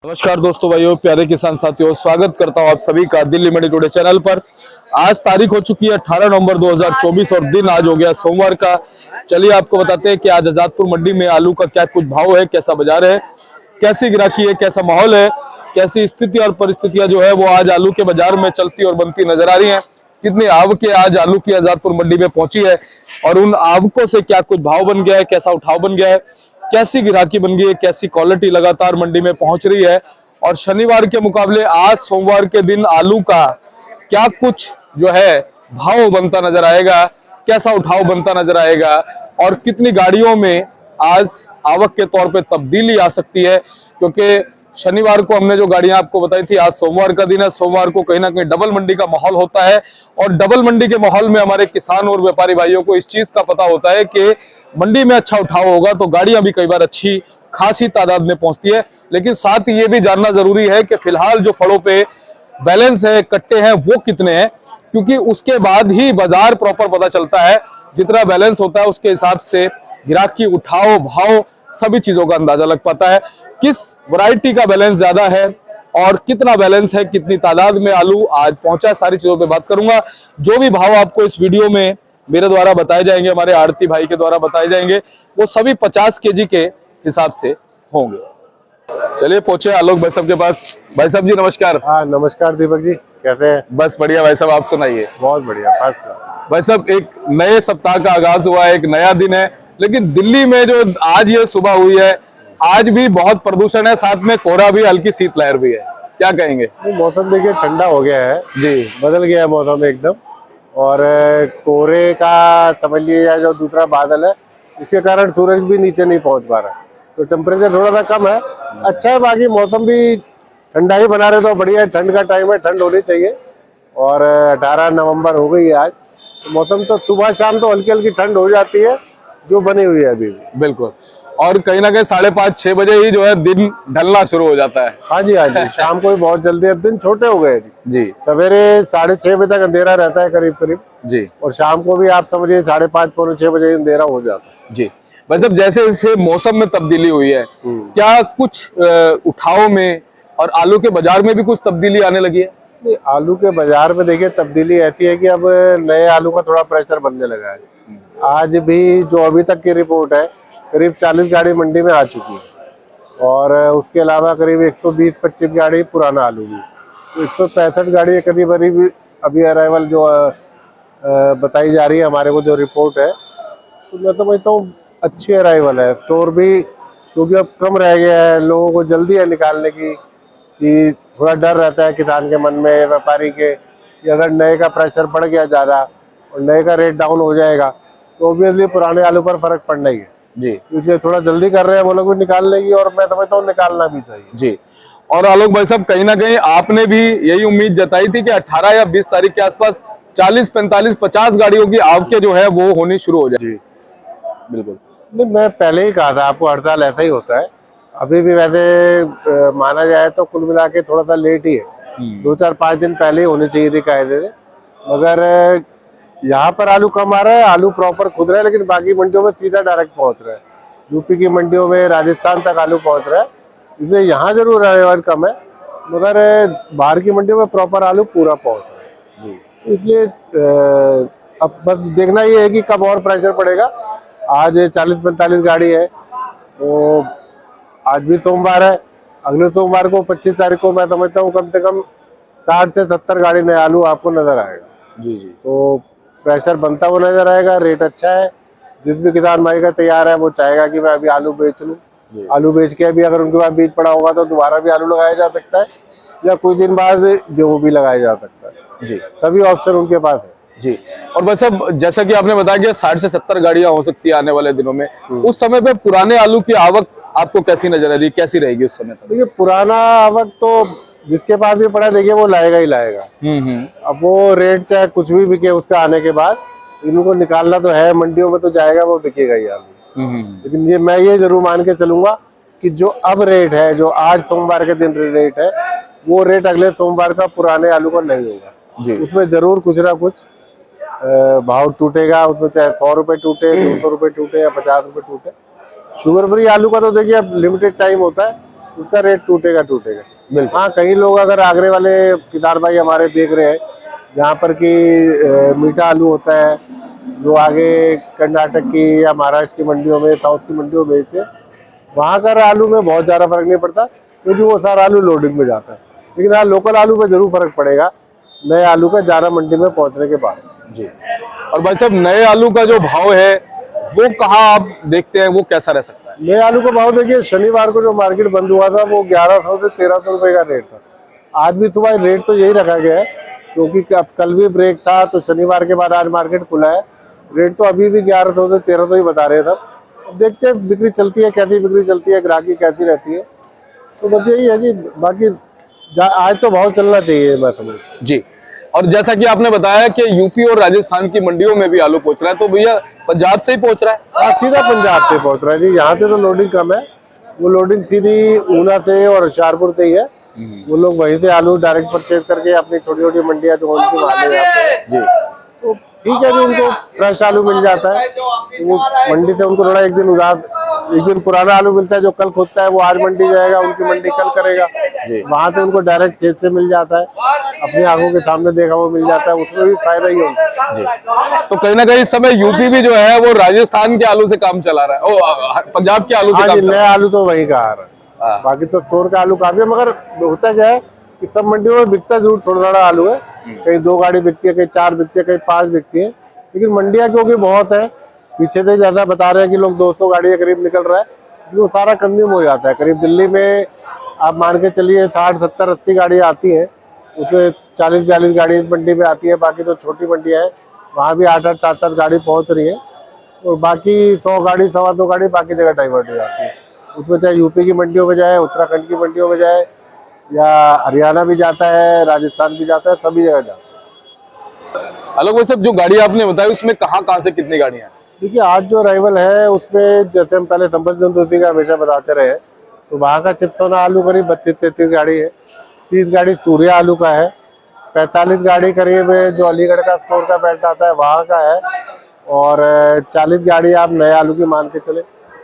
नमस्कार दोस्तों, भाइयों, प्यारे किसान साथियों, स्वागत करता हूं आप सभी का दिल्ली मंडी टुडे चैनल पर। आज तारीख हो चुकी है 18 नवंबर 2024 और दिन आज हो गया सोमवार का। चलिए आपको बताते हैं कि आज आजादपुर मंडी में आलू का क्या कुछ भाव है, कैसा बाजार है, कैसी गिराकी है, कैसा माहौल है, कैसी स्थिति और परिस्थितियां जो है वो आज आलू के बाजार में चलती और बनती नजर आ रही है। कितनी आवकें आज आलू की आजादपुर मंडी में पहुंची है और उन आवकों से क्या कुछ भाव बन गया है, कैसा उठाव बन गया है, कैसी गिराकी बन गई है, कैसी क्वालिटी लगातार मंडी में पहुंच रही है और शनिवार के मुकाबले आज सोमवार के दिन आलू का क्या कुछ जो है भाव बनता नजर आएगा, कैसा उठाव बनता नजर आएगा और कितनी गाड़ियों में आज आवक के तौर पे तब्दीली आ सकती है। क्योंकि शनिवार को हमने जो गाड़ियां आपको बताई थी, आज सोमवार का दिन है। सोमवार को कहीं ना कहीं डबल मंडी का माहौल होता है और डबल मंडी के माहौल में हमारे किसान और व्यापारी भाइयों को इस चीज का पता होता है कि मंडी में अच्छा उठाव होगा तो गाड़ियां भी कई बार अच्छी खासी तादाद में पहुंचती है। लेकिन साथ ही ये भी जानना जरूरी है कि फिलहाल जो फड़ों पे बैलेंस है, कट्टे हैं, वो कितने हैं, क्योंकि उसके बाद ही बाजार प्रॉपर पता चलता है। जितना बैलेंस होता है उसके हिसाब से गिराकी, उठाव, भाव सभी चीजों का अंदाजा लग पाता है। किस वैरायटी का बैलेंस ज्यादा है और कितना बैलेंस है, कितनी तादाद में आलू आज पहुंचा है, सारी चीजों पे बात करूंगा। जो भी भाव आपको इस वीडियो में मेरे द्वारा बताए जाएंगे, हमारे आड़ती भाई के द्वारा बताए जाएंगे, वो सभी 50 केजी के हिसाब से होंगे। चलिए पहुंचे आलोक भाई साहब के पास। भाई साहब जी नमस्कार। हाँ नमस्कार दीपक जी, कैसे हैं? बस बढ़िया भाई साहब, आप सुनाइए। बहुत बढ़िया, खास कर भाई साहब, एक नए सप्ताह का आगाज हुआ है, एक नया दिन है, लेकिन दिल्ली में जो आज ये सुबह हुई है, आज भी बहुत प्रदूषण है, साथ में कोहरा भी, हल्की शीतलहर भी है। क्या कहेंगे? मौसम देखिए ठंडा हो गया है जी, बदल गया है मौसम एकदम। और कोहरे का समझ लीजिए, जो दूसरा बादल है इसके कारण सूरज भी नीचे नहीं पहुंच पा रहा, तो टेम्परेचर थोड़ा सा कम है, अच्छा है। बाकी मौसम भी ठंडा ही बना रहे तो बढ़िया है। ठंड का टाइम है, ठंड होनी चाहिए। और 18 नवंबर हो गई है आज, तो मौसम तो सुबह शाम तो हल्की हल्की ठंड हो जाती है जो बनी हुई है अभी भी। बिल्कुल। और कहीं ना कहीं 5:30-6 बजे ही जो है दिन ढलना शुरू हो जाता है। हाँ जी, हाँ जी, शाम को भी बहुत जल्दी, अब दिन छोटे हो गए जी। सवेरे 6:30 बजे तक अंधेरा रहता है करीब करीब जी। और शाम को भी आप समझिए 5:30 पौने 6 बजे अंधेरा हो जाता है। जी भाई साहब, जैसे जैसे मौसम में तब्दीली हुई है, क्या कुछ उठाव में और आलू के बाजार में भी कुछ तब्दीली आने लगी है? नहीं, आलू के बाजार में देखिए तब्दीली ऐसी है कि अब नए आलू का थोड़ा प्रेशर बनने लगा है। आज भी जो अभी तक की रिपोर्ट है, करीब 40 गाड़ी मंडी में आ चुकी है और उसके अलावा करीब 120-25 गाड़ी पुराना आलू भी, तो 165 गाड़ी करीब अभी अराइवल जो बताई जा रही है हमारे को, जो रिपोर्ट है, तो मैं समझता हूँ अच्छी अराइवल है। स्टोर भी क्योंकि अब कम रह गया है, लोगों को जल्दी है निकालने की, कि थोड़ा डर रहता है किसान के मन में, व्यापारी के, कि अगर नए का प्रेशर बढ़ गया ज़्यादा और नए का रेट डाउन हो जाएगा तो ऑब्वियसली पुराने आलू पर फर्क पड़ना ही है जी। इसलिए थोड़ा जल्दी कर रहे हैं वो लोग भी निकालने की, और मैं समझता हूँ निकालना भी चाहिए जी। और आलोक भाई साहब, कहीं ना कहीं आपने भी यही उम्मीद जताई थी कि 18 या 20 तारीख के आसपास 40, 45, 50 गाड़ियों की आवकें जो है वो होनी शुरू हो जाए। जी बिल्कुल। नहीं, मैं पहले ही कहा था आपको, हर साल ऐसा ही होता है। अभी भी वैसे माना जाए तो कुल मिला के थोड़ा सा लेट ही है, 2-4-5 दिन पहले ही होनी चाहिए थी कायदे से। मगर यहाँ पर आलू कम आ रहा है, आलू प्रॉपर खुद रहा है, लेकिन बाकी मंडियों में सीधा डायरेक्ट पहुँच रहा है। यूपी की मंडियों में, राजस्थान तक आलू पहुँच रहा है, इसलिए यहाँ जरूर रेट कम है, मगर बाहर की मंडियों में प्रॉपर आलू पूरा पहुँच रहा है। तो इसलिए अब बस देखना ये है कि कब और प्रेशर पड़ेगा। आज 40-45 गाड़ी है, तो आज भी सोमवार है, अगले सोमवार को 25 तारीख को मैं समझता हूँ कम से कम 60 से 70 गाड़ी नया आलू आपको नजर आएगा। जी जी। तो प्रेशर बनता हुआ नजर आएगा, रेट अच्छा है। जिस भी किसान भाई का तैयार है वो चाहेगा कि मैं अभी आलू बेच लूँ, आलू बेच के भी अगर उनके पास बीज पड़ा होगा तो दोबारा भी आलू लगाया जा सकता है, या कुछ दिन बाद गेहूँ भी लगाया जा सकता है। जी, सभी ऑप्शन उनके पास है जी। और बस अब जैसा कि आपने बताया कि 60 से 70 गाड़ियां हो सकती है आने वाले दिनों में, उस समय पे पुराने आलू की आवक आपको कैसी नजर आ रही है, कैसी रहेगी उस समय तक? देखिए पुराना आवक तो जिसके पास भी पड़ा देखिए वो लाएगा ही लाएगा। अब वो रेट चाहे कुछ भी बिके उसका आने के बाद, इनको निकालना तो है, मंडियों में तो जाएगा, वो बिकेगा ही आलू। लेकिन मैं ये जरूर मान के चलूंगा कि जो अब रेट है, जो आज सोमवार के दिन रेट है, वो रेट अगले सोमवार का पुराने आलू का नहीं होगा। उसमें जरूर कुछ ना कुछ भाव टूटेगा, उसमें चाहे 100 रुपए टूटे, 200 रुपए टूटे या 50 रुपए टूटे। शुगर फ्री आलू का तो देखिए अब लिमिटेड टाइम होता है, उसका रेट टूटेगा टूटेगा। बिल्कुल। हाँ, कई लोग अगर आगरे वाले किसान भाई हमारे देख रहे हैं, जहाँ पर कि मीठा आलू होता है, जो आगे कर्नाटक की या महाराष्ट्र की मंडियों में, साउथ की मंडियों में बेचते हैं, वहाँ का आलू में बहुत ज़्यादा फर्क नहीं पड़ता, क्योंकि वो सारा आलू लोडिंग में जाता है। लेकिन हाँ, लोकल आलू में जरूर फर्क पड़ेगा नए आलू का ज़्यादा मंडी में पहुँचने के बाद। जी। और भाई साहब, नए आलू का जो भाव है वो कहाँ आप देखते हैं, वो कैसा रह सकता है? नए आलू का भाव देखिए, शनिवार को जो मार्केट बंद हुआ था वो 1100 से 1300 रुपए का रेट था। आज भी सुबह रेट तो यही रखा गया है, क्योंकि कल भी ब्रेक था, तो शनिवार के बाद आज मार्केट खुला है। रेट तो अभी भी 1100 से 1300 ही बता रहे थे। अब देखते हैं बिक्री चलती है, कैसी बिक्री चलती है, ग्राहकी कैसी रहती है, तो बस यही है जी। बाकी आज तो भाव चलना चाहिए, मैं समझ। जी। और जैसा कि आपने बताया कि यूपी और राजस्थान की मंडियों में भी आलू पहुंच रहा है, तो भैया पंजाब से ही पहुंच रहा है? सीधा पंजाब से पहुंच रहा है जी। यहाँ से तो लोडिंग कम है, वो लोडिंग सीधी ऊना से और होशियारपुर से ही है। वो लोग वहीं से आलू डायरेक्ट परचेज करके अपनी छोटी छोटी मंडियां जो उनकी वहां ले जाते हैं जी। तो ठीक है जी, उनको फ्रेश आलू मिल जाता है। तो वो मंडी से उनको थोड़ा एक दिन पुराना आलू मिलता है, जो कल खुदता है वो आज मंडी जाएगा, उनकी मंडी कल करेगा। वहां से उनको डायरेक्ट खेत से मिल जाता है, अपनी आंखों के सामने देखा वो मिल जाता है, उसमें भी फायदा ही होता है। तो कहीं ना कहीं इस समय यूपी भी जो है वो राजस्थान के आलू से काम चला रहा है, पंजाब के आलू से काम चला रहा है। नया आलू तो वही का आ रहा है, बाकी तो स्टोर का आलू काफी है। मगर होता क्या है कि सब मंडियों में बिकता जरूर थोड़ा थोड़ा आलू है, कहीं 2 गाड़ी बिकती है, कहीं 4 बिकती है, कहीं 5 बिकती है। लेकिन मंडियां क्योंकि बहुत है, पीछे से ज्यादा बता रहे हैं कि लोग 200 गाड़ी के करीब निकल रहा है, वो सारा कंज्यूम हो जाता है। करीब दिल्ली में आप मान के चलिए 60, 70, 80 गाड़ियाँ आती हैं, उसमें 40-42 गाड़ी इस मंडी में आती है। बाकी तो छोटी मंडियाँ हैं, वहाँ भी 8-8, 7-7 गाड़ी पहुँच रही है, और बाकी 100 गाड़ी, 125 गाड़ी बाकी जगह डाइवर्ट हो जाती है। उसमें चाहे यूपी की मंडियों में जाए, उत्तराखंड की मंडियों में जाए, या हरियाणा भी जाता है, राजस्थान भी जाता है, सभी जगह जाता है। अलग भाई साहब, जो गाड़ी आपने बताई उसमें कहाँ से कितनी गाड़ियां हैं? देखिए, आज जो अराइवल है उसमें जैसे हम पहले संभल चंदोसी का हमेशा बताते रहे, तो वहाँ का चिप्सोना आलू करीब 32-33 गाड़ी है, 30 गाड़ी सूर्य आलू का है, 45 गाड़ी करीब जो अलीगढ़ का स्टोर का बेल्ट आता है वहाँ का है, और 40 गाड़ी आप नए आलू की मान के चले।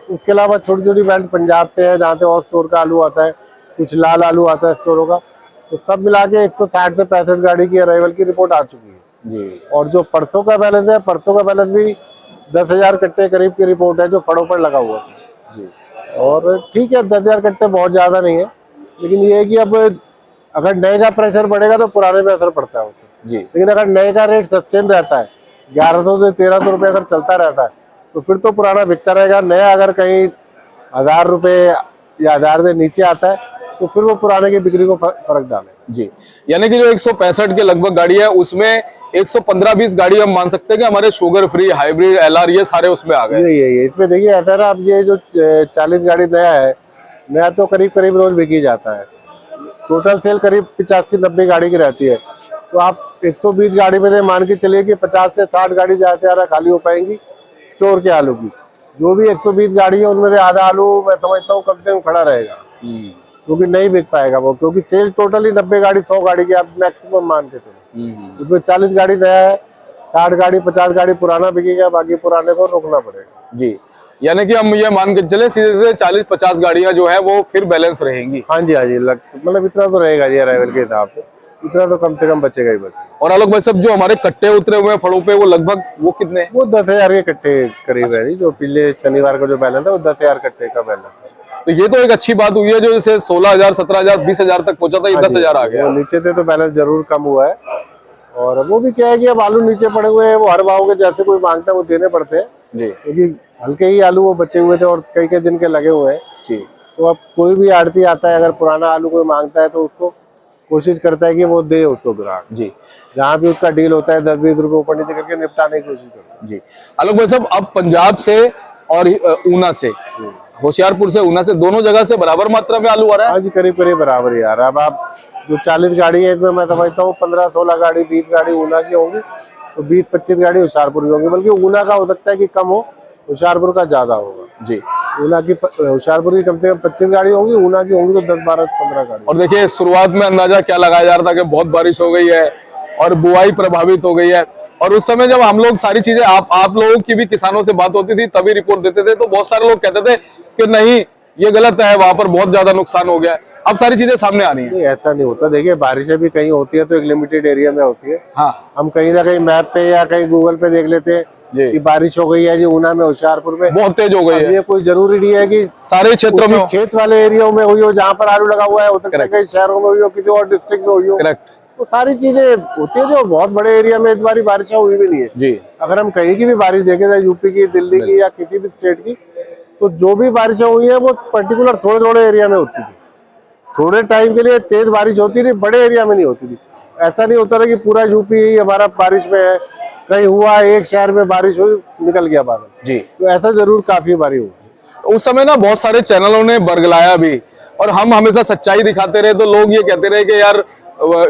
उसके अलावा छोटी छोटी बेल्ट पंजाब से है, जहाँ से और स्टोर का आलू आता है, कुछ लाल आलू आता है स्टोरों का। तो सब मिला के 160 से 65 गाड़ी की अराइवल की रिपोर्ट आ चुकी है जी। और जो परसों का बैलेंस है, परसों का बैलेंस भी 10,000 कट्टे करीब की रिपोर्ट है, जो फड़ों पर लगा हुआ था जी। और ठीक है, 10,000 कट्टे बहुत ज्यादा नहीं है, लेकिन ये है कि अब अगर नए का प्रेशर बढ़ेगा तो पुराने पे असर पड़ता है उसको जी। लेकिन अगर नए का रेट सस्टेन रहता है, 1100 से 1300 रुपये अगर चलता रहता है, तो फिर तो पुराना बिकता रहेगा। नया अगर कहीं 1000 रुपये या 1000 से नीचे आता है, तो फिर वो पुराने की बिक्री को फर्क डाले। जी, यानी कि जो 165 के लगभग गाड़ी है, उसमें 115-20 गाड़ी हम मान सकते हैं कि हमारे शुगर फ्री, हाइब्रिड, LR ये सारे उसमें आ गए। यही इसमें देखिए ऐसा ना, अब ये जो 40 गाड़ी नया है, नया तो करीब करीब रोज बिकी जाता है। टोटल सेल करीब 85-90 गाड़ी की रहती है, तो आप 120 गाड़ी में से मान के चलिए कि 50 से 60 गाड़ी ज्यादा खाली हो पाएंगी स्टोर के आलू की। जो भी 120 गाड़ी है उनमें से आधा आलू मैं समझता हूँ कम से कम खड़ा रहेगा, क्योंकि नहीं बिक पाएगा वो, क्योंकि सेल टोटल ही 90 गाड़ी 100 गाड़ी की आप मैक्सिमम मान के चलो। उसमें 40 गाड़ी नया है, 60 गाड़ी 50 गाड़ी पुराना बिकेगा, बाकी पुराने को रोकना पड़ेगा। जी, यानी कि हम ये मान के चले सीधे सीधे 40-50 गाड़ियां जो है वो फिर बैलेंस रहेंगी। हाँ जी, मतलब इतना तो रहेगा जी अराइवल के हिसाब से, इतना तो कम से कम बचेगा ही बचेगा। और आलोक भाई साहब, जो हमारे कट्टे उतरे हुए हैं फड़ों पे, वो लगभग वो कितने? वो 10,000 के कट्टे करीब है जी। जो पिछले शनिवार का जो बैलेंस है वो 10,000 कट्टे का बैलेंस है। तो ये तो एक अच्छी बात हुई है, जो जैसे 16,000, 17,000, 20,000 तक पहुंचा था, ये 10,000 आ गया। वो नीचे थे तो बैलेंस जरूर कम हुआ है, और वो भी क्या है कि अब आलू नीचे पड़े हुए हैं, वो हर भाव के जैसे कोई मांगता है वो देने पड़ते हैं जी, क्योंकि हल्के ही आलू वो बचे हुए थे और कई दिन के लगे हुए हैं जी। तो अब कोई भी आड़ती आता है, अगर पुराना आलू कोई मांगता है तो उसको कोशिश करता है कि वो दे उसको ग्राहक जी। जहाँ भी उसका डील होता है 10-20 रुपए ऊपर नीचे करके निपटाने की कोशिश करता है जी। आलोक भाई साहब, अब पंजाब से और ऊना से, होशियारपुर से, ऊना से, दोनों जगह से बराबर मात्रा में आलू आ रहा है? हाँ जी, करीब करीब बराबर ही आ रहा है। अब आप जो 40 गाड़ी है, इसमें मैं समझता हूँ 15-16 गाड़ी, 20 गाड़ी ऊना की होंगी, तो 20-25 गाड़ी होशियारपुर की होंगी। बल्कि ऊना का हो सकता है कि कम हो, होशियारपुर का ज्यादा होगा जी। ऊना की होशियारपुर की कम से कम 25 गाड़ी होंगी, ऊना की होंगी तो 10-12-15 गाड़ी। और देखिए, शुरुआत में अंदाजा क्या लगाया जा रहा था कि बहुत बारिश हो गई है और बुआई प्रभावित हो गई है, और उस समय जब हम लोग सारी चीजें आप लोगों की भी किसानों से बात होती थी, तभी रिपोर्ट देते थे, तो बहुत सारे लोग कहते थे कि नहीं, ये गलत है, वहां पर बहुत ज्यादा नुकसान हो गया है। अब सारी चीजें सामने आ रही हैं। नहीं, ऐसा नहीं होता। देखिए, बारिशें भी कहीं होती है तो एक लिमिटेड एरिया में होती है। हाँ हम कहीं ना कहीं मैप पे या कहीं गूगल पे देख लेते हैं जी, कि बारिश हो गई है जी ऊना में, होशियारपुर में। बहुत तेज हो गई अब है। ये कोई जरूरी नहीं है कि सारे क्षेत्रों में उसी हो। खेत वाले एरिया में हुई हो जहाँ पर आलू लगा हुआ है, हो सकता है कई शहरों में हुई हो, किसी और डिस्ट्रिक्ट में हुई हो। करेक्ट तो सारी चीजें होती है जो बहुत बड़े एरिया में इस बार बारिशें हुई भी नहीं है। जी, अगर हम कहीं की भी बारिश देखें, चाहे यूपी की, दिल्ली की या किसी भी स्टेट की, तो जो भी बारिशें हुई है वो पर्टिकुलर थोड़े थोड़े एरिया में होती थी। थोड़े टाइम के लिए तेज बारिश होती थी, बड़े एरिया में नहीं होती थी। ऐसा नहीं होता था कि पूरा यूपी ही हमारा बारिश में है, कहीं हुआ एक शहर में बारिश हुई निकल गया बादल। जी। तो ऐसा जरूर काफी बारी हुई। उस समय ना बहुत सारे चैनलों ने बरगलाया भी, और हम हमेशा सच्चाई दिखाते रहे, तो लोग ये कहते रहे कि यार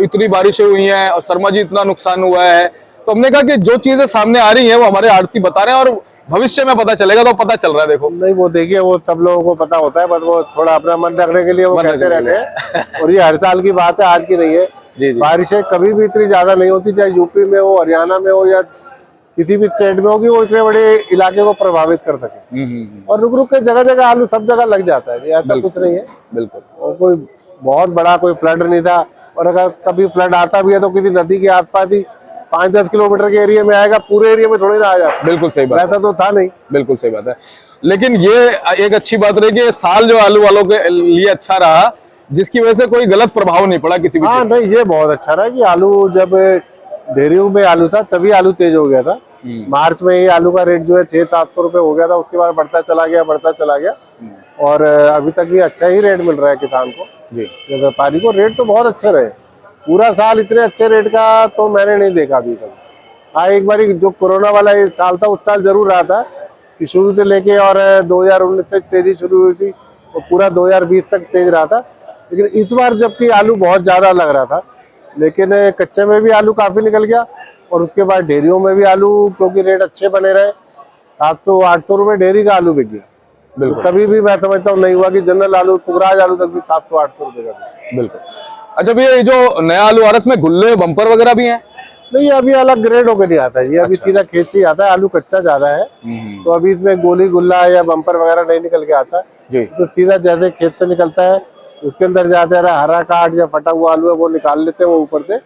इतनी बारिशें हुई हैं और शर्मा जी इतना नुकसान हुआ है। तो हमने कहा कि जो चीजें सामने आ रही हैं वो हमारे आड़ती बता रहे हैं, और भविष्य में पता चलेगा। तो पता चल रहा है, देखो। नहीं, वो देखिए, वो सब लोगों को पता होता है, बस वो थोड़ा अपना मन रखने के लिए वो कहते रहते हैं। और ये हर साल की बात है, आज की नहीं है। जी जी, बारिशें कभी भी इतनी ज्यादा नहीं होती, चाहे यूपी में हो, हरियाणा में हो या किसी भी स्टेट में हो, कि वो इतने बड़े इलाके को प्रभावित कर सके। और रुक रुक के जगह जगह आलू सब जगह लग जाता है, ऐसा कुछ नहीं है। बिल्कुल। और कोई बहुत बड़ा कोई फ्लड नहीं था। और अगर कभी फ्लड आता भी है तो किसी नदी के आसपास ही 5-10 किलोमीटर के एरिया में आएगा, पूरे एरिया में थोड़ी ना आ जाता। बिल्कुल सही बात है। वैसा तो था नहीं। बिल्कुल सही बात है। लेकिन ये एक अच्छी बात रही कि साल जो आलू वालों के लिए अच्छा रहा, जिसकी वजह से कोई गलत प्रभाव नहीं पड़ा किसी भी हाँ, चीज का। नहीं, ये बहुत अच्छा रहा कि आलू जब डेयरियों में आलू था तभी आलू तेज हो गया था। मार्च में ही आलू का रेट जो है 600-700 रुपए हो गया था, उसके बाद बढ़ता चला गया। और अभी तक भी अच्छा ही रेट मिल रहा है किसान को, जी व्यापारी को। रेट तो बहुत अच्छे रहे, पूरा साल इतने अच्छे रेट का तो मैंने नहीं देखा अभी तक। हाँ, एक बार जो कोरोना वाला ये साल था, उस साल जरूर रहा था कि शुरू से लेके, और 2019 से तेजी शुरू हुई थी और पूरा 2020 तक तेज रहा था। लेकिन इस बार जबकि आलू बहुत ज्यादा लग रहा था, लेकिन कच्चे में भी आलू काफी निकल गया, और उसके बाद डेयरियों में भी आलू, क्योंकि रेट अच्छे बने रहे, 700-800 रुपए डेयरी का आलू बिक गया। बिल्कुल। तो कभी भी मैं समझता हूँ नहीं हुआ कि जनरल आलू, पुगराज आलू तक भी 700-800 रुपए का बिका। बिल्कुल। अच्छा भैया, ये जो नया आलू आ रहा है इसमें गुल्ले बम्पर वगैरह भी हैं? नहीं, अभी अलग ग्रेड होकर नहीं आता है, ये अभी सीधा खेत से ही आता है। आलू कच्चा ज्यादा है तो अभी इसमें गोली गुल्ला या बम्पर वगैरह नहीं निकल के आता जी। तो सीधा जैसे खेत से निकलता है, उसके अंदर जाते हैं हरा काट या फटा हुआ आलू है वो निकाल लेते हैं वो ऊपर से।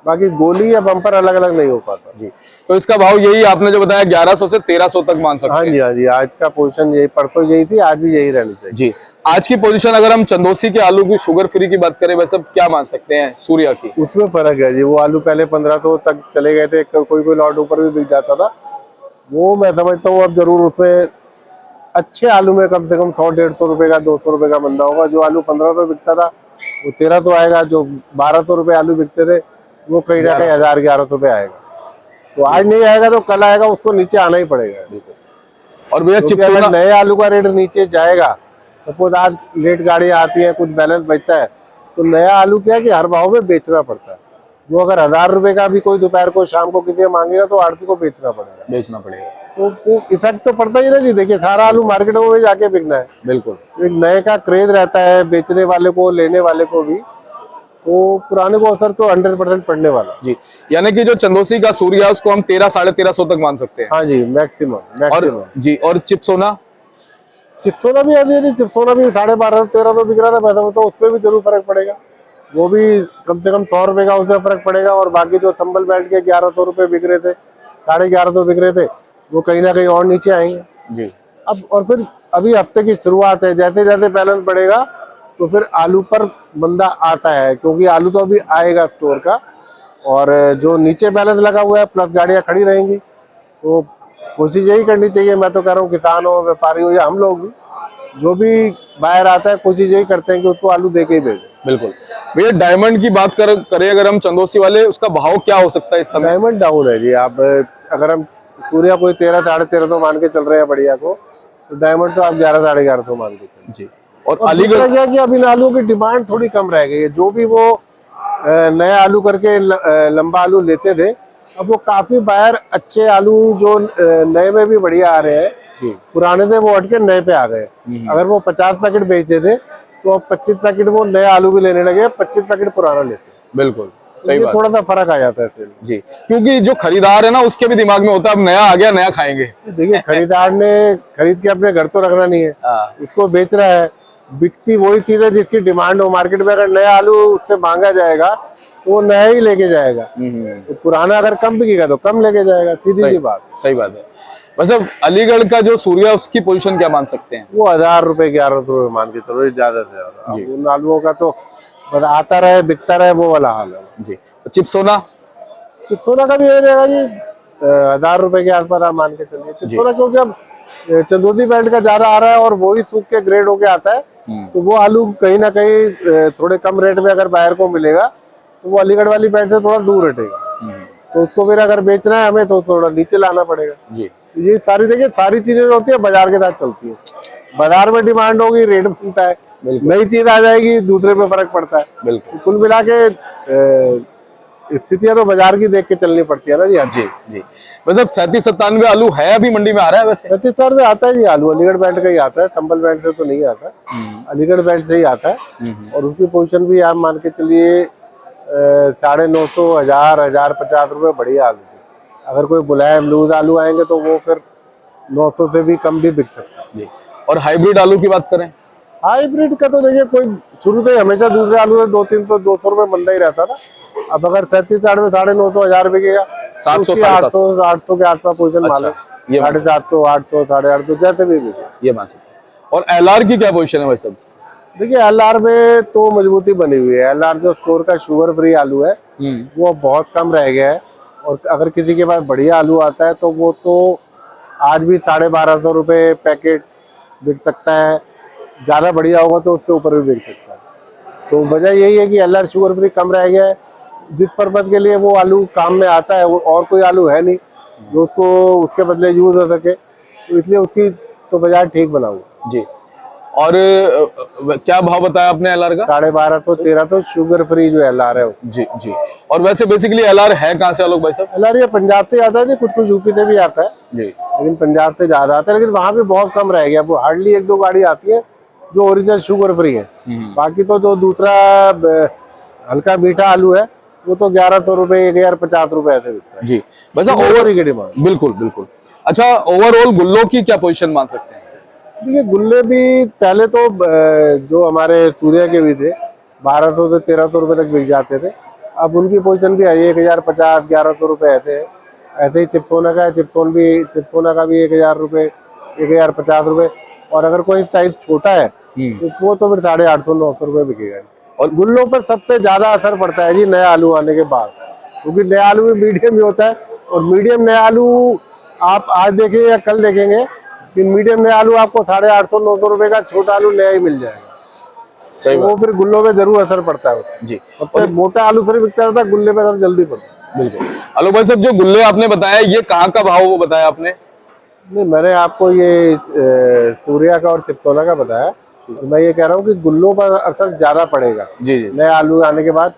बाकी गोली या बम्पर अलग अलग नहीं हो पाता जी। तो इसका भाव यही आपने जो बताया 1100 से 1300 तक मान सकते हाँ हैं? जी, हाँ जी, आज का पोजीशन यही, परसों यही थी, आज भी यही रहनी चाहिए जी। आज की पोजीशन अगर हम चंदोसी के आलू की शुगर फ्री की बात करें, वैसे क्या मान सकते हैं सूर्या की? उसमें फर्क है जी। वो आलू पहले 1500 तक चले गए थे, कोई लॉट ऊपर भी बिक जाता था। वो मैं समझता हूँ अब जरूर उसमें अच्छे आलू में कम से कम 100-150 रुपए का, 200 रुपए का बंदा होगा। जो आलू 1500 बिकता था वो 1300 आएगा, जो 1200 रुपए आलू बिकते थे वो कहीं ना कहीं 1000-1100 पे आएगा। तो आज नहीं आएगा तो कल आएगा, उसको नीचे आना ही पड़ेगा। और भैया क्योंकि अगर नए आलू का रेट नीचे जाएगा, सपोज आज लेट गाड़ी आती है, कुछ बैलेंस बचता है, तो नया आलू क्या है कि हर भाव में बेचना पड़ता है। वो अगर 1000 रुपए का भी कोई दोपहर को शाम को किसी मांगेगा तो आड़ती को बेचना पड़ेगा। तो वो इफेक्ट तो पड़ता ही ना जी। देखिए, सारा आलू मार्केट में जाके बिकना है। बिल्कुल। एक नए का क्रेज रहता है, बेचने वाले को, लेने वाले को भी, तो पुराने को असर तो 100% पड़ने वाला जी। यानी कि जो चंदोसी का सूर्या उसको हम 1300-1350 तक मान सकते हैं? हाँ जी, मैक्सिमम। और जी, और चिप्सोना? चिप्सोना भी आती है, चिप्सोना भी 1250-1300 बिक रहा था पैसा, तो उस पर भी जरूर फर्क पड़ेगा। वो भी कम से कम 100 रुपए का उससे फर्क पड़ेगा। और बाकी जो संबल बेल्ट के 1100 रुपए बिक रहे थे, 1150 बिक रहे थे, वो कहीं ना कहीं और नीचे आएंगे जी। अब। और फिर अभी हफ्ते की शुरुआत है, जैसे जैसे बैलेंस बढ़ेगा तो फिर आलू पर बंदा आता है, क्योंकि आलू तो अभी आएगा स्टोर का। और जो नीचे बैलेंस लगा हुआ है प्लस गाड़ियां खड़ी रहेंगी, तो कोशिश यही करनी चाहिए। मैं तो कह रहा हूँ किसान हो, व्यापारी हो या हम लोग भी, जो भी बाहर आता है, कोशिश यही करते हैं कि उसको आलू दे के ही भेजें। बिल्कुल। भैया, डायमंड की बात करें अगर हम चंदोसी वाले, उसका भाव क्या हो सकता है इस समय? डायमंड डाउन है जी। आप अगर हम सूर्या कोई 1300-1350 मान के चल रहे हैं बढ़िया को, तो डायमंड तो आप 1100-1150 मान के चल जी। और दूसरा अलीगढ़ क्या कि अब इन आलू की डिमांड थोड़ी कम रह गई है। जो भी वो नया आलू करके लंबा आलू लेते थे, अब वो काफी बाहर अच्छे आलू जो नए में भी बढ़िया आ रहे हैं, पुराने थे वो हट के नए पे आ गए। अगर वो 50 पैकेट बेचते थे तो अब 25 पैकेट वो नए आलू भी लेने लगे, 25 पैकेट पुराना लेते। बिल्कुल तो सही ये बात थोड़ा सा फर्क आ जाता है इससे। जी। क्योंकि जो खरीदार है ना, उसके भी दिमाग में होता है अब नया आ गया, नया खाएंगे। देखिए, खरीदार ने खरीद के अपने घर तो रखना नहीं है, उसको बेच रहा है। बिकती वही चीज है जिसकी डिमांड हो मार्केट में। अगर नया आलू उससे मांगा जाएगा तो वो नया ही लेके जाएगा, तो पुराना अगर कम बिकेगा तो कम लेके जाएगा, सीधी सी बात। सही बात है। वैसे अलीगढ़ का जो सूर्या उसकी पोजीशन क्या मान सकते हैं? वो 1000 रुपए 1100 रुपए मान के चलो, ज्यादा से ज्यादा। अब उन आलुओं का तो बस आता रहे बिकता रहे, वो वाला हाल है जी। चिप्सोना? चिप्सोना का भी यही रहेगा जी, 1000 रुपए के आसपास आप मान के चलिए चिप्सोना, क्योंकि अब चंदौती बेल्ट का ज्यादा आ रहा है और वही सूख के ग्रेड होके आता है, तो वो आलू कहीं ना कहीं थोड़े कम रेट में अगर बायर को मिलेगा तो वो अलीगढ़ वाली बेल्ट से थोड़ा दूर हटेगा, तो उसको फिर अगर बेचना है हमें तो उसको थोड़ा नीचे लाना पड़ेगा जी। ये सारी देखिए सारी चीजें जो होती है बाजार के साथ चलती है। बाजार में डिमांड होगी, रेट बनता है, नई चीज आ जाएगी, दूसरे पे फर्क पड़ता है। बिल्कुल। कुल मिला के स्थितियां तो बाजार की देख के चलनी पड़ती है ना जी। जी जी। मतलब 37-97 आलू है अभी मंडी में आ रहा है? वैसे 37 में आता है जी आलू, अलीगढ़ बेल्ट का ही आता है, संभल बेल्ट से तो नहीं आता, अलीगढ़ बेल्ट से ही आता है। और उसकी पोजीशन भी आप मान के चलिए 950, 1000, 1050 रुपए बढ़िया आलू। अगर कोई मुलायम लूज आलू आएंगे तो वो फिर 900 से भी कम भी बिक सकता है जी। और हाइब्रिड आलू की बात करें? हाइब्रिड का तो देखिए कोई शुरू से हमेशा दूसरे आलू से 200-300, 200 रुपए मंदा ही रहता था। अब अगर 37 में 950, 1000 बिकेगा, 700, 800 के आसपास पोजीशन मान लो, 750, 800, 850 जैसे भी बिके, ये मान सकते। और एलआर की क्या पोजीशन है भाई साहब? देखिए एलआर में तो मजबूती बनी हुई है। एलआर जो स्टोर का शुगर फ्री आलू है वो बहुत कम रह गया है, और अगर किसी के पास बढ़िया आलू आता है तो वो तो आज भी 1250 रुपए पैकेट बिक सकता है, ज्यादा बढ़िया होगा तो उससे ऊपर भी बिक सकता है। तो वजह यही है कि एलआर शुगर फ्री कम रह गया है, जिस पर्पज के लिए वो आलू काम में आता है वो और कोई आलू है नहीं जो उसको उसके बदले यूज हो सके, तो इसलिए उसकी तो बाजार ठीक बना हुआ जी। और क्या भाव बताया आपने एलआर का? 1250, 1300 शुगर फ्री जो एलआर है उसका। जी जी। और वैसे बेसिकली एलआर है कहाँ से आलोक भाई साहब? एलआर ये पंजाब से आता है जी, कुछ यूपी से भी आता है जी, लेकिन पंजाब से ज्यादा आता है। लेकिन वहाँ भी बहुत कम रह गया, वो हार्डली 1-2 गाड़ी आती है जो ओरिजिनल शुगर फ्री है। बाकी तो जो दूसरा हल्का मीठा आलू है वो तो 1100 रुपए, 1050 रुपए ऐसे बिकता है जी। वैसे ओवर की डिमांड बिल्कुल बिल्कुल। अच्छा, ओवरऑल गुल्लों की क्या पोजीशन मान सकते हैं? देखिए गुल्ले भी पहले तो जो हमारे सूर्या के भी थे 1200 से 1300 रुपए तक बिक जाते थे, अब उनकी पोजीशन भी आई 1050, 1100 रुपए ऐसे है। ऐसे ही चिप्सोना का है, चिप्सोना का भी 1000 रुपए, 1050 रुपए। और अगर कोई साइज छोटा है तो वो तो फिर 850, 900 रुपए बिकेगा। और गुल्लों पर सबसे ज्यादा असर पड़ता है जी नया आलू आने के बाद, क्योंकि नया आलू में मीडियम ही होता है, और मीडियम नया आलू आप आज देखेंगे या कल देखेंगे कि मीडियम नया आलू आपको 850, 900 रुपए का छोटा आलू नया ही मिल जाएगा। तो वो फिर गुल्लों में जरूर असर पड़ता है उसका जी। सबसे मोटा आलू फिर बिकता रहता है, गुल्ले पे असर जल्दी पड़ता है। बिल्कुल। आलोक भाई साहब, जो गुल्ले आपने बताया ये कहाँ का भाव वो बताया आपने? नहीं, मैंने आपको ये सूर्या का और चिप्सोना का बताया, तो मैं ये कह रहा हूँ कि गुल्लों पर असर ज्यादा पड़ेगा जी जी नए आलू आने के बाद।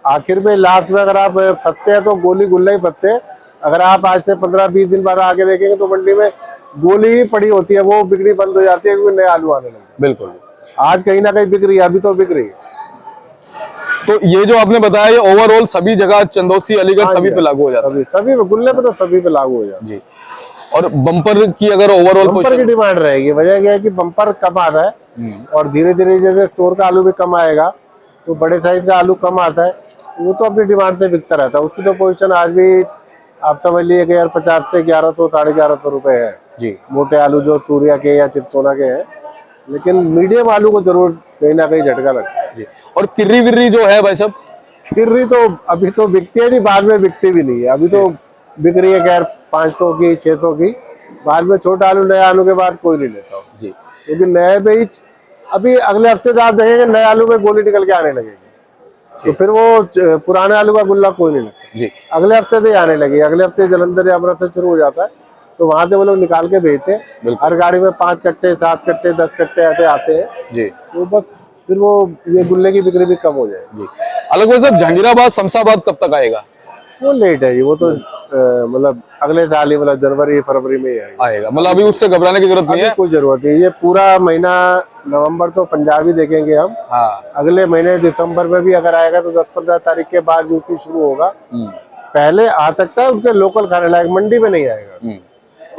आखिर में लास्ट में अगर आप फंसते हैं तो गोली गुल्ला ही फंसते हैं। अगर आप आज से 15-20 दिन बाद आगे देखेंगे तो मंडी में गोली ही पड़ी होती है, वो बिक्री बंद हो जाती है क्योंकि नए आलू आने लगे। बिल्कुल। आज कहीं ना कहीं बिक रही है, अभी तो बिक रही है। तो ये जो आपने बताया ये ओवरऑल सभी जगह चंदौसी, अलीगढ़ सभी पे लागू हो जाता है? सभी गुल्ले पे तो सभी पे लागू हो जाता है जी। और बम्पर की अगर ओवरऑल बम्पर की डिमांड रहेगी, वजह क्या है कि बम्पर कम आता है और धीरे धीरे जैसे स्टोर का आलू भी कम आएगा तो बड़े साइज का आलू कम आता है, वो तो अपनी डिमांड से बिकता रहता है। उसकी तो पोजीशन आज भी आप समझ लीजिए 1050 से 1100, 1150 रुपए है जी, मोटे आलू जो सूर्या के या चिप्सोना के हैं। लेकिन मीडियम आलू को जरूर कहीं ना कहीं झटका लगता है जी। और किर्री विर्री जो है भाई साहब? किर्री तो अभी तो बिकती है जी, बाद में बिकती भी नहीं है। अभी तो बिक रही है खैर 500 की, 600 की, बाद में छोटा आलू नया आलू के बाद कोई नहीं लेता जी, क्योंकि नए पे ही अभी अगले हफ्ते तो आप देखेंगे नए आलू में गोली निकल के आने लगेगी, तो फिर वो पुराने आलू का गुल्ला कोई नहीं लगता जी। अगले हफ्ते से आने लगे, अगले हफ्ते जलंधर या अमृतसर शुरू हो जाता है, तो वहां से वो लोग निकाल के भेजते हैं। हर गाड़ी में 5 कट्टे, 7 कट्टे, 10 कट्टे ऐसे आते हैं जी, तो बस फिर वो ये गुल्ले की बिक्री भी कम हो जाएगी जी। अलग भाई साहब, जहांगीराबाद, शमशाबाद कब तक आएगा? वो लेट है जी, वो तो मतलब अगले साल ही, मतलब जनवरी फरवरी में ही आएगा। मतलब अभी उससे घबराने की जरूरत नहीं है, कोई जरूरत नहीं। ये पूरा महीना नवंबर तो पंजाबी देखेंगे हम। हाँ। अगले महीने दिसंबर में भी अगर आएगा तो 10-15 तारीख के बाद यूपी शुरू होगा। पहले आ सकता है, उनके लोकल खाने लायक, मंडी में नहीं आएगा।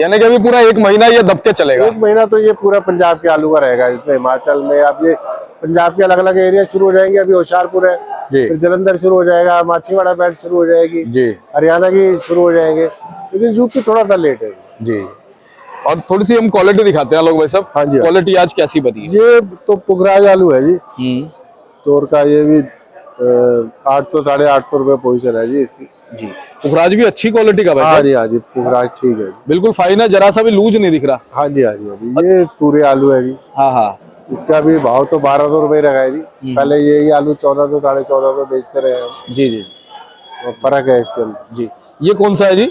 यानी कि अभी पूरा 1 महीना ये दबके चलेगा। 1 महीना तो ये पूरा पंजाब के आलू का रहेगा। इसमें हिमाचल में अब ये पंजाब के अलग अलग एरिया शुरू हो जाएंगे। अभी होशियारपुर है, जी फिर जलंधर शुरू हो जाएगा, माछीवाड़ा बेल्ट शुरू हो जाएगी, जी हरियाणा की शुरू हो जाएंगे, लेकिन यूपी थोड़ा सा लेट है। जी। और थोड़ी सी हम क्वालिटी दिखाते हैं लोग भाई साहब। हाँ जी, हाँ। क्वालिटी आज कैसी बनी है? ये तो पुखराज आलू है जी, स्टोर का। ये भी 800 साढ़े 800 रुपए पोजीशन है जी इसकी। जी पुखराज भी अच्छी क्वालिटी का भाई हाँ साहब। जी, हाँ जी, पुखराज ठीक है जी। बिल्कुल फाइन है, जरा सा भी लूज नहीं दिख रहा। हाँ जी, हाँ जी, हाँ जी। ये सूर्य आलू है जी, हाँ हाँ इसका भी भाव तो 1200 रुपए रखा है जी। पहले यही आलू 1400 साढ़े 1400 बेचते रहे हैं। जी जी और फर्क है इसके अंदर। जी। ये कौन सा है जी?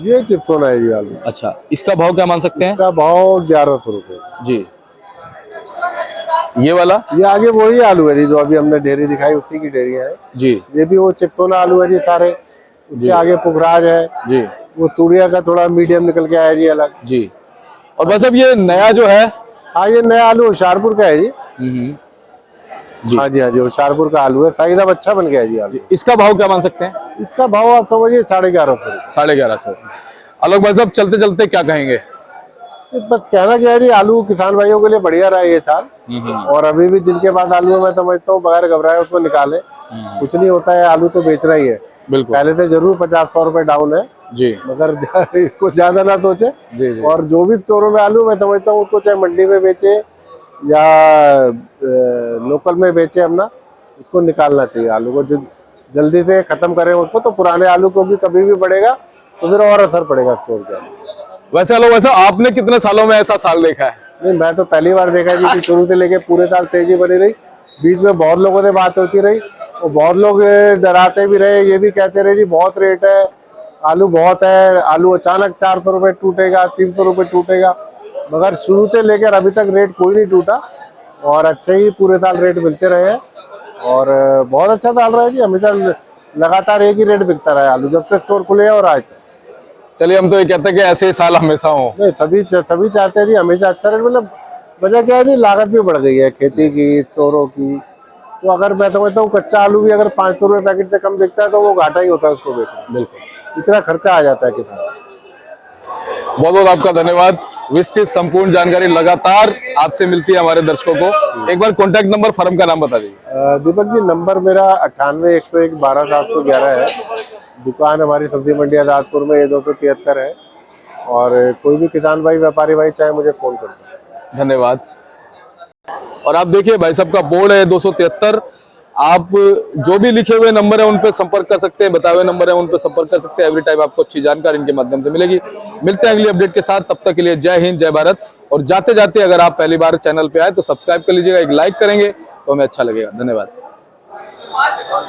ये चिप्सोना है जी आलू। अच्छा, इसका भाव क्या मान सकते हैं? इसका भाव 1100 रुपए जी। ये वाला? ये आगे वही आलू है जी जो अभी हमने ढेरी दिखाई, उसी की ढेरियां है जी ये भी। वो चिप्सोना आलू है जी सारे। उससे आगे पुखराज है जी वो सूर्या का थोड़ा मीडियम निकल के आया जी अलग। जी। और बस अब ये नया जो है, हाँ ये नया आलू होशियारपुर का है जी। जी। हाँ जी, हाँ जी, होशियारपुर का आलू है। साइज अब अच्छा बन गया है जी आलू। इसका भाव क्या मान सकते हैं? इसका भाव आप समझिए 1150। 1150। अलग भाई साहब चलते चलते क्या कहेंगे? बस कहना क्या है जी, आलू किसान भाइयों के लिए बढ़िया रहा ये साल। और अभी भी जिनके पास आलू है, मैं समझता हूँ बगैर घबराए उसको निकाले। कुछ नहीं होता है, आलू तो बेचना ही है। बिल्कुल। पहले से जरूर 50-100 रुपए डाउन है जी मगर इसको ज्यादा ना सोचे। जी जी। और जो भी स्टोरों में आलू, मैं समझता हूँ उसको चाहे मंडी में बेचे या लोकल में बेचे, अपना उसको निकालना चाहिए आलू को। जल्दी से खत्म करें उसको, तो पुराने आलू को भी कभी भी बढ़ेगा तो फिर और असर पड़ेगा स्टोर का। वैसे हेलो, वैसे आपने कितने सालों में ऐसा साल देखा है? नहीं, मैं तो पहली बार देखा जी कि शुरू से लेके पूरे साल तेजी बनी रही। बीच में बहुत लोगों से बात होती रही और बहुत लोग डराते भी रहे, ये भी कहते रहे जी बहुत रेट है, आलू बहुत है, आलू अचानक 400 रुपए टूटेगा, 300 रुपए टूटेगा। मगर शुरू से लेकर अभी तक रेट कोई नहीं टूटा और अच्छे ही पूरे साल रेट मिलते रहे हैं। और बहुत अच्छा साल रहा है जी, हमेशा लगातार एक ही रेट बिकता रहा है आलू जब से स्टोर खुले हैं और आज तक। चलिए, हम तो ये कहते हैं कि ऐसे ही साल हमेशा हो। नहीं, सभी चाहते हैं जी हमेशा अच्छा रेट। मतलब वजह क्या है जी, लागत भी बढ़ गई है खेती की, स्टोरों की। तो अगर मैं समझता हूँ कच्चा आलू भी अगर 500 रुपए पैकेट से कम बिकता है तो वो घाटा ही होता है उसको बेचना। बिल्कुल। इतना खर्चा आ जाता है किसान। बहुत बहुत आपका धन्यवाद। विस्तृत संपूर्ण जानकारी लगातार आपसे मिलती है हमारे दर्शकों को। एक बार कॉन्टैक्ट नंबर, फर्म का नाम बता दीजिए। दीपक जी, नंबर मेरा 98-101-12-711 है। दुकान हमारी सब्जी मंडी आजादपुर में, ये 273 है। और कोई भी किसान भाई, व्यापारी भाई चाहे मुझे फोन कर दे। धन्यवाद। और आप देखिए भाई साहब का बोर्ड है 273। आप जो भी लिखे हुए नंबर है उन पे संपर्क कर सकते हैं, बताए हुए नंबर है उन पे संपर्क कर सकते हैं। एवरी टाइम आपको अच्छी जानकारी इनके माध्यम से मिलेगी। मिलते हैं अगली अपडेट के साथ, तब तक के लिए जय हिंद, जय भारत। और जाते जाते अगर आप पहली बार चैनल पे आए तो सब्सक्राइब कर लीजिएगा, एक लाइक करेंगे तो हमें अच्छा लगेगा। धन्यवाद।